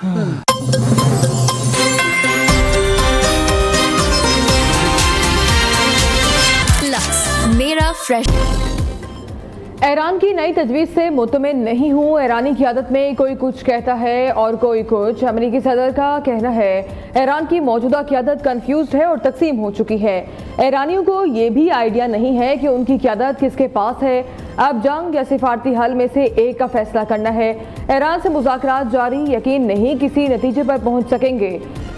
मेरा fresh. Iran की नई तजवीज़ से मुतमिन नहीं हूँ। ईरानी क़यादत में कोई कुछ कहता है और कोई कुछ। अमेरिकी सदर का कहना है ईरान की मौजूदा क़यादत कन्फ्यूज्ड है और तकसीम हो चुकी है। ईरानियों को ये भी आइडिया नहीं है कि उनकी क़यादत किसके पास है। अब जंग या सिफारती हल में से एक का फैसला करना है। ईरान से मुज़ाकरात जारी, यकीन नहीं किसी नतीजे पर पहुँच सकेंगे।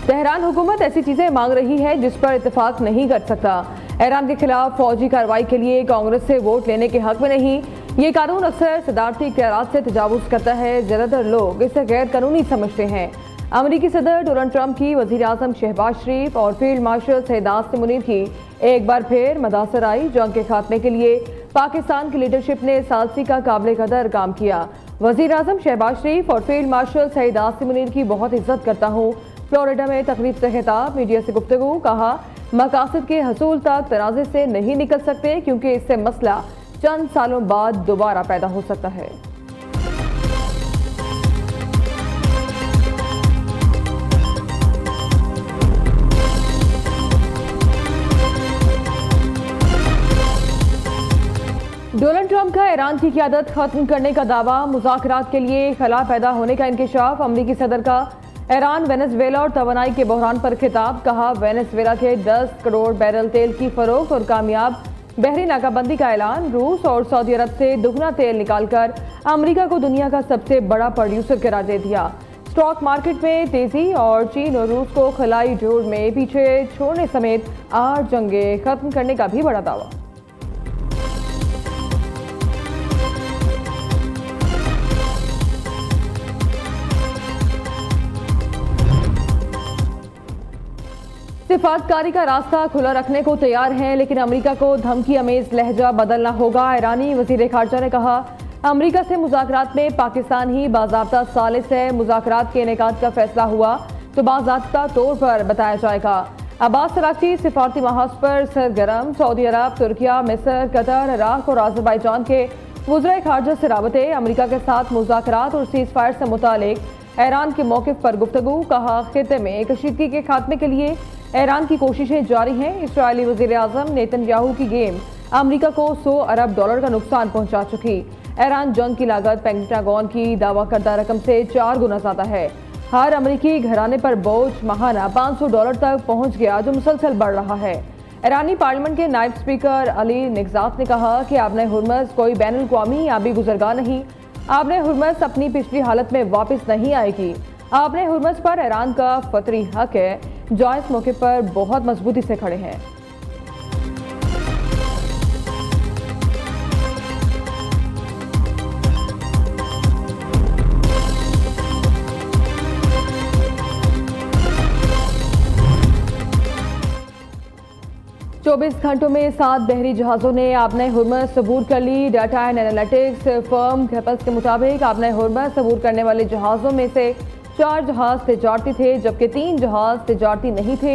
तेहरान हुकूमत ऐसी चीज़ें मांग रही है जिस पर इतफाक नहीं कर सकता। ईरान के खिलाफ फौजी कार्रवाई के लिए कांग्रेस से वोट लेने के हक में नहीं। ये कानून अक्सर सदारती इख्तियारात से तजावुज़ करता है। ज़्यादातर लोग इसे गैर कानूनी समझते हैं। अमेरिकी सदर डोनाल्ड ट्रंप की वज़ीर आज़म शहबाज शरीफ और फील्ड मार्शल सैयद आसिम मुनीर की एक बार फिर मदासर आई। जंग के खात्मे के लिए पाकिस्तान की लीडरशिप ने सालसी का काबिल कदर काम किया। वज़ीर आज़म शहबाज शरीफ और फील्ड मार्शल सैयद आसिम मुनीर की बहुत इज्जत करता हूँ। फ्लोरिडा में तकरीब से खिताब, मीडिया से गुफ्तगू, कहा मकासद के हसूल तक तनाज़े से नहीं निकल सकते क्योंकि इससे मसला चंद सालों बाद दोबारा पैदा हो सकता है। डोनाल्ड ट्रंप का ईरान की क़यादत खत्म करने का दावा, मुज़ाकरात के लिए खला पैदा होने का इंकशाफ। अमरीकी सदर का ईरान, वेनेज़ुएला और तवानाई के बहरान पर खिताब, कहा वेनेज़ुएला के 10 करोड़ बैरल तेल की फरोख्त और कामयाब बहरी नाकाबंदी का ऐलान। रूस और सऊदी अरब से दुगना तेल निकालकर अमेरिका को दुनिया का सबसे बड़ा प्रोड्यूसर करार दे दिया। स्टॉक मार्केट में तेजी और चीन और रूस को खलाई जोड़ में पीछे छोड़ने समेत 8 जंगें खत्म करने का भी बड़ा दावा। सिफारतकारी का रास्ता खुला रखने को तैयार हैं, लेकिन अमेरिका को धमकी अमेज लहजा बदलना होगा। ईरानी वज़ीर ख़ारजा ने कहा अमेरिका से मुज़ाकरात में पाकिस्तान ही बाज़ाब्ता सालिस है। मुज़ाकरात के इनेकाद का फैसला हुआ तो बाज़ाब्ता तौर पर बताया जाएगा। अब्बास अराग़ची सिफारती महाज पर सरगर्म। सऊदी अरब, तुर्किया, मिस्र, कतर, इराक और अज़रबैजान के वज़ीर ख़ारजा से राबते। अमेरिका के साथ मुज़ाकरात और सीज़ फायर से मुतालिक ईरान के मौक़िफ़ पर गुफ्तगू, कहा खित्ते में कशीदगी के खात्मे के लिए ईरान की कोशिशें जारी हैं। इस्राएली वज़ीर आज़म नेतन्याहू की गेम अमेरिका को $100 अरब का नुकसान पहुंचा चुकी। ईरान जंग की लागत पेंटागन की दावा करदा रकम से 4 गुना ज़्यादा है। हर अमेरिकी घराने पर बोझ माहाना $500 तक पहुंच गया, जो मुसलसल बढ़ रहा है। ईरानी पार्लियामेंट के नायब स्पीकर अली निगजात ने कहा कि आबने हुर्मज़ कोई बैनुल अक़वामी आबी गुज़रगाह नहीं। आबने हुर्मज़ अपनी पिछली हालत में वापस नहीं आएगी। आबने हुर्मज़ पर ईरान का फतरी हक है, जो इस मौके पर बहुत मजबूती से खड़े हैं। चौबीस घंटों में 7 बहरी जहाज़ों ने आबने हुर्मज़ अबूर कर ली। डाटा एंड एनालिटिक्स फर्म कैपल्स के मुताबिक आबने हुर्मज़ अबूर करने वाले जहाज़ों में से 4 जहाज तिजारती थे, जबकि 3 जहाज तिजारती नहीं थे।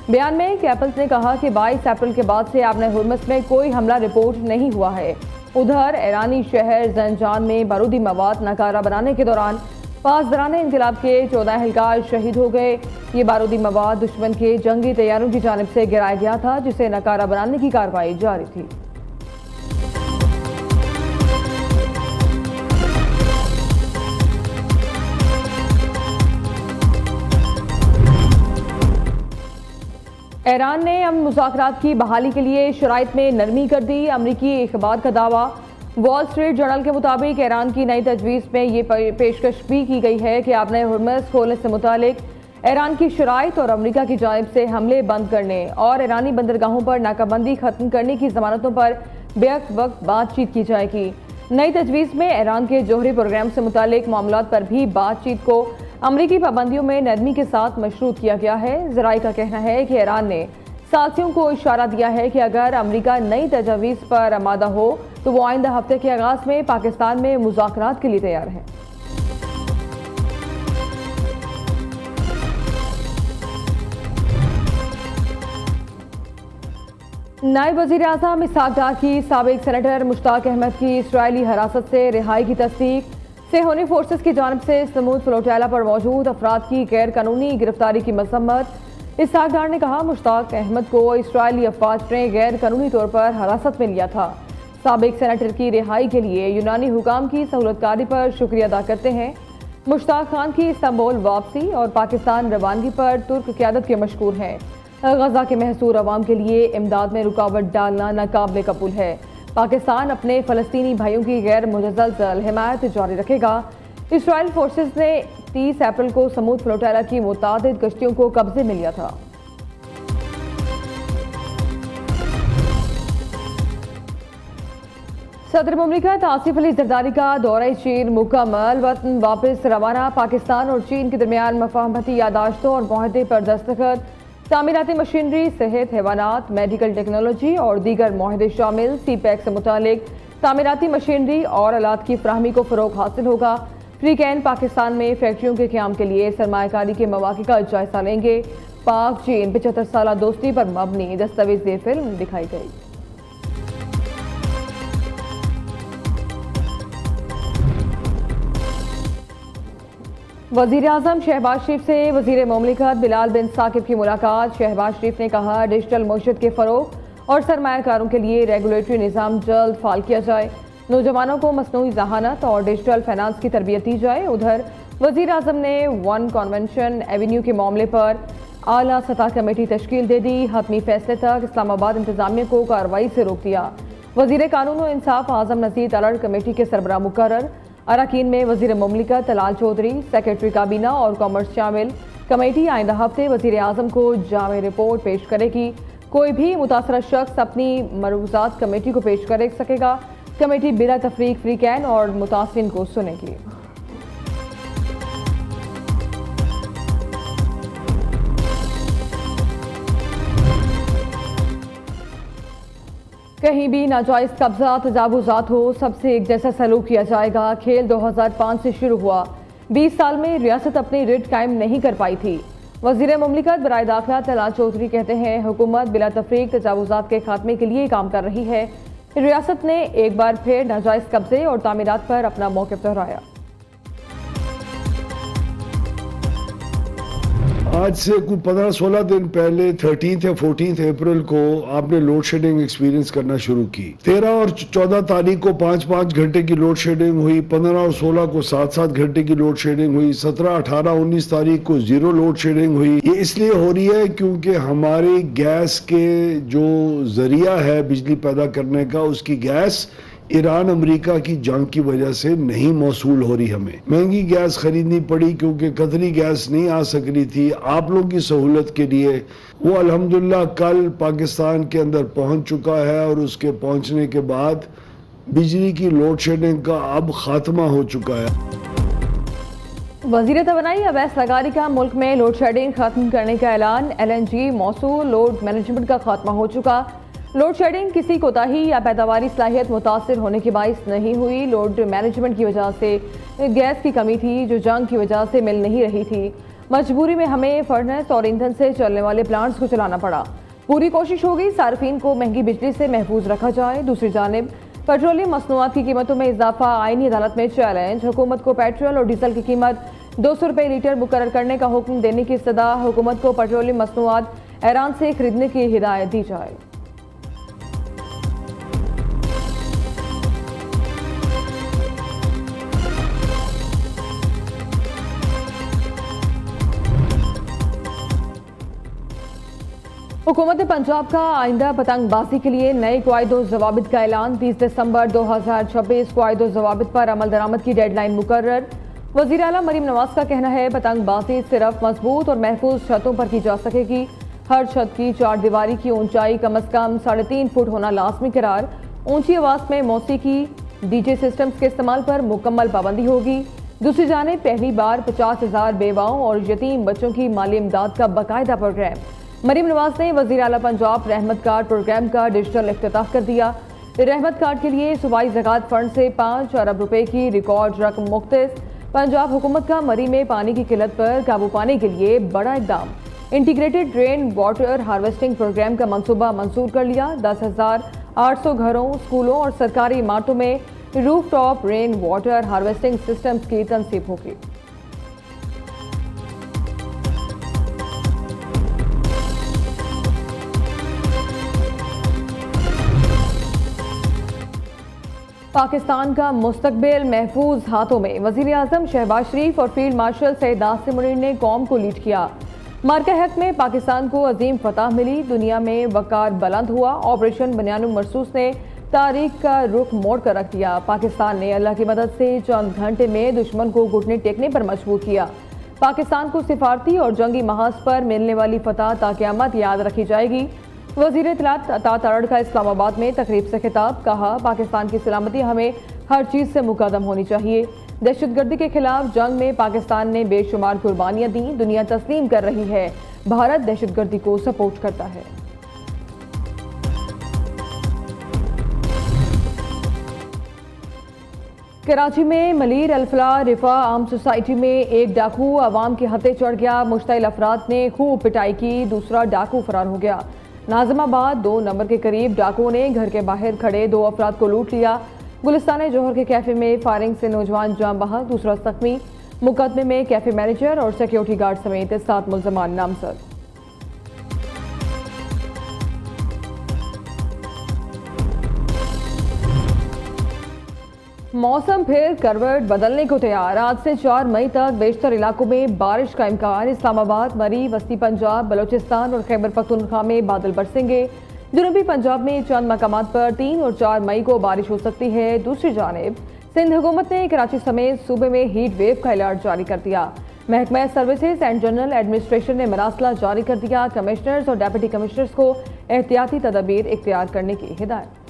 बयान में कैपल्स ने कहा कि 22 अप्रैल के बाद से आबने हुर्मज़ में कोई हमला रिपोर्ट नहीं हुआ है। उधर ईरानी शहर ज़ंजान में बारूदी मवाद नकारा बनाने के दौरान 5 दौराने इनकलाब के 14 एहलकार शहीद हो गए। ये बारूदी मवाद दुश्मन के जंगी तैयारों की जानिब से गिराया गया था, जिसे नकारा बनाने की कार्रवाई जारी थी। ईरान ने अमन मुज़ाकरात की बहाली के लिए शराइत में नरमी कर दी। अमरीकी अखबार का दावा, वॉल स्ट्रीट जर्नल के मुताबिक ईरान की नई तजवीज़ में ये पेशकश भी की गई है कि आपने हुर्मज़ खोलने से मुतालिक ईरान की शराइत और अमरीका की जानिब से हमले बंद करने और ईरानी बंदरगाहों पर नाकाबंदी खत्म करने की ज़मानतों पर बेवक्त वक्त बातचीत की जाएगी। नई तजवीज़ में ईरान के जौहरी प्रोग्राम से मुतालिक मामलात पर भी बातचीत को अमरीकी पाबंदियों में नरमी के साथ मशरूत किया गया है। ज़राए का कहना है कि ईरान ने साथियों को इशारा दिया है कि अगर अमरीका नई तजवीज़ पर आमादा हो तो वो आइंदा हफ्ते के आगाज़ में पाकिस्तान में मुज़ाकरात के लिए तैयार है। नायब वज़ीर आज़म इसहाक़ डार की साबिक़ सेनेटर मुश्ताक अहमद की इस्राएली हिरासत से रिहाई की तस्दीक। सेहोनी फोर्सेस की जानिब से समूद फ्लोटेला पर मौजूद अफराद की गैर कानूनी गिरफ्तारी की मजम्मत। इसहाक डार ने कहा, मुश्ताक अहमद को इसराइली अफवाज ने गैर कानूनी तौर पर हिरासत में लिया था। साबिक सेनेटर की रिहाई के लिए यूनानी हुकाम की सहूलतकारी पर शुक्रिया अदा करते हैं। मुश्ताक खान की इस्तांबुल वापसी और पाकिस्तान रवानगी पर तुर्क क़यादत के मशकूर हैं। गजा के महसूर अवाम के लिए इमदाद में रुकावट डालना नाकाबिल कबूल है। पाकिस्तान अपने फ़लस्तीनी भाइयों की गैर मुतज़लज़ल हिमायत जारी रखेगा। इसराइल फोर्सेस ने 30 अप्रैल को समूद फ्लोटेला की मुतादिद कश्तियों को कब्जे में लिया था। सदर मुमलिकत आसिफ अली जरदारी का दौरा चीन मुकम्मल, वतन वापस रवाना। पाकिस्तान और चीन के दरमियान मफाहमती यादाश्तों और मुआहदे पर दस्तखत। तामीराती मशीनरी, सेहत, हैवानात, मेडिकल टेक्नोलॉजी और दीगर मुआहदे शामिल। CPEC से मुतालिक तामीराती मशीनरी और आलात की फराहमी को फ़रोग हासिल होगा। फ्रीकैन पाकिस्तान में फैक्ट्रियों के क़याम के लिए सरमायाकारी के मौक़े का जायजा लेंगे। पाक चीन 75 साला दोस्ती पर मबनी दस्तावेज़ी फिल्म दिखाई गई। वज़ीर आज़म शहबाज शरीफ से वज़ीर मुमलिकत बिलाल बिन साकिब की मुलाकात। शहबाज शरीफ ने कहा, डिजिटल मईशत के फ़रोग और सरमायाकारों के लिए रेगुलेटरी निज़ाम जल्द फ़ाल किया जाए। नौजवानों को मसनूई ज़हानत और डिजिटल फाइनेंस की तरबियत दी जाए। उधर वज़ीर आज़म ने वन कन्वेंशन एवेन्यू के मामले पर आला सतह कमेटी तश्कील दे दी। हतमी फैसले तक इस्लामाबाद इंतज़ामिया को कार्रवाई से रोक दिया। वज़ीर कानून और इंसाफ आज़म नज़ीर तलड़ कमेटी के सरबराह मुकर्रर। अरकान में वज़ीर मुमलिकत तलाल चौधरी, सेक्रेटरी काबीना और कॉमर्स शामिल। कमेटी आइंदा हफ्ते वज़ीर आज़म को जामे रिपोर्ट पेश करेगी। कोई भी मुतासरा शख्स अपनी मरूज़ात कमेटी को पेश कर सकेगा। कमेटी बिला तफरीक फ्रीकैन और मुतासिरीन को सुनेगी। कहीं भी नाजायज़ कब्जा तजावुज़ात हो, सबसे एक जैसा सलूक किया जाएगा। खेल 2005 से शुरू हुआ। 20 साल में रियासत अपनी रिट कायम नहीं कर पाई थी। वज़ीर मुमलिकत बराए दाखिला तलाल चौधरी कहते हैं, हुकूमत बिला तफरीक तजावुज़ात के खात्मे के लिए काम कर रही है। रियासत ने एक बार फिर नाजायज़ कब्जे और तामीरात पर अपना मौक़िफ़ दोहराया। आज से कुछ 15-16 दिन पहले 13 या 14 अप्रैल को आपने लोड शेडिंग एक्सपीरियंस करना शुरू की। 13 और 14 तारीख को 5-5 घंटे की लोड शेडिंग हुई। 15 और 16 को 7-7 घंटे की लोड शेडिंग हुई। 17, 18, 19 तारीख को 0 लोड शेडिंग हुई। ये इसलिए हो रही है क्योंकि हमारी गैस के जो जरिया है बिजली पैदा करने का, उसकी गैस ईरान अमेरिका की जंग की वजह से नहीं मौसूल हो रही। हमें महंगी गैस खरीदनी पड़ी क्योंकि कतरी गैस नहीं आ सक रही थी। आप लोगों की सहूलत के लिए वो अल्हम्दुलिल्लाह कल पाकिस्तान के अंदर पहुंच चुका है और उसके पहुंचने के बाद बिजली की लोड शेडिंग का अब खात्मा हो चुका है। वज़ीर तवानाई अवैस लगारी का मुल्क में लोड शेडिंग खत्म करने का ऐलान। LNG मौसूल लोड मैनेजमेंट का खात्मा हो चुका। लोड शेडिंग किसी कोताही या पैदावारी सलाहियत मुतासिर होने की बाइस नहीं हुई। लोड मैनेजमेंट की वजह से गैस की कमी थी जो जंग की वजह से मिल नहीं रही थी। मजबूरी में हमें फर्नेस और ईंधन से चलने वाले प्लांट्स को चलाना पड़ा। पूरी कोशिश होगी सार्फिन को महंगी बिजली से महफूज रखा जाए। दूसरी जानिब पेट्रोलियम मसनूआत की कीमतों में इजाफा आईनी अदालत में चैलेंज। हुकूमत को पेट्रोल और डीजल की कीमत 200 रुपये लीटर मुकर्रर करने का हुक्म देने की सदा। हुकूमत को पेट्रोलियम मसनूआत ईरान से खरीदने की हिदायत दी जाए। हुकूमत पंजाब का आइंदा पतंगबाजी के लिए नए क़वाइद ज़वाबित का ऐलान। 30 दिसंबर 2026 क़वाइद ज़वाबित पर अमल दरामद की डेडलाइन मुकर्रर। वज़ीर आला मरीम नवाज का कहना है, पतंगबाजी सिर्फ मजबूत और महफूज छतों पर की जा सकेगी। हर छत की 4 दीवारी की ऊंचाई कम अज़ कम 3.5 फुट होना लाजमी करार। ऊंची आवाज़ में मौसीकी DJ सिस्टम्स के इस्तेमाल पर मुकम्मल पाबंदी होगी। दूसरी जानिब पहली बार 50,000 बेवाओं और यतीम बच्चों की माली इमदाद का बाकायदा प्रोग्राम। मरीम नवाज ने वज़ीर आला पंजाब रहमत कार्ड प्रोग्राम का डिजिटल इफ्तिताह कर दिया। रहमत कार्ड के लिए सूबाई ज़कात फंड से 5 अरब रुपए की रिकॉर्ड रकम मुख्तस। पंजाब हुकूमत का मरी में पानी की किल्लत पर काबू पाने के लिए बड़ा इकदाम। Integrated rain water harvesting programme का मंसूबा मंजूर कर लिया। 10,800 घरों, स्कूलों और सरकारी इमारतों में rooftop rain water harvesting systems की तनसीब होगी। पाकिस्तान का मुस्तकबिल महफूज हाथों में, वजीर आजम शहबाज शरीफ और फील्ड मार्शल सैयद नासिर मुनीर ने कौम को लीड किया। मार्का हक में पाकिस्तान को अजीम फतह मिली, दुनिया में वकार बुलंद हुआ। ऑपरेशन बनियानुल मरसूस ने तारीख का रुख मोड़ कर रख दिया। पाकिस्तान ने अल्लाह की मदद से चंद घंटे में दुश्मन को घुटने टेकने पर मजबूर किया। पाकिस्तान को सिफारती और जंगी महाज पर मिलने वाली फतह ताक़यामत याद रखी जाएगी। वज़ीर इत्तलात अता तारड़ का इस्लामाबाद में तकरीब से खिताब, कहा पाकिस्तान की सलामती हमें हर चीज़ से मुकद्दम होनी चाहिए। दहशतगर्दी के खिलाफ जंग में पाकिस्तान ने बेशुमार कुर्बानियां दी, दुनिया तस्लीम कर रही है भारत दहशतगर्दी को सपोर्ट करता है। कराची में मलीर अल्फला रिफा आम सोसाइटी में एक डाकू आवाम के हथे चढ़ गया। मुश्तइल अफराद ने खूब पिटाई की, दूसरा डाकू फरार हो गया। नाज़िमाबाद 2 नंबर के करीब डाकुओं ने घर के बाहर खड़े 2 अफराद को लूट लिया। गुलिस्तान जौहर के कैफे में फायरिंग से नौजवान जाम बहा, दूसरा जख्मी। मुकदमे में कैफे मैनेजर और सिक्योरिटी गार्ड समेत 7 मुल्ज़मान नामजद। मौसम फिर करवट बदलने को तैयार। आज से 4 मई तक बेशतर इलाकों में बारिश का इम्कान। इस्लामाबाद, मरी, वस्ती पंजाब, बलोचिस्तान और खैबर पख्तूनख्वा में बादल बरसेंगे। जनूबी पंजाब में चंद मकामात पर 3 और 4 मई को बारिश हो सकती है। दूसरी जानिब सिंध हुकूमत ने कराची समेत सूबे में हीट वेव का अलर्ट जारी कर दिया। महकमा सर्विसेज एंड जनरल एडमिनिस्ट्रेशन ने मरासला जारी कर दिया। कमिश्नर्स और डेप्यूटी कमिश्नर्स को एहतियाती तदाबीर इख्तियार करने की हिदायत।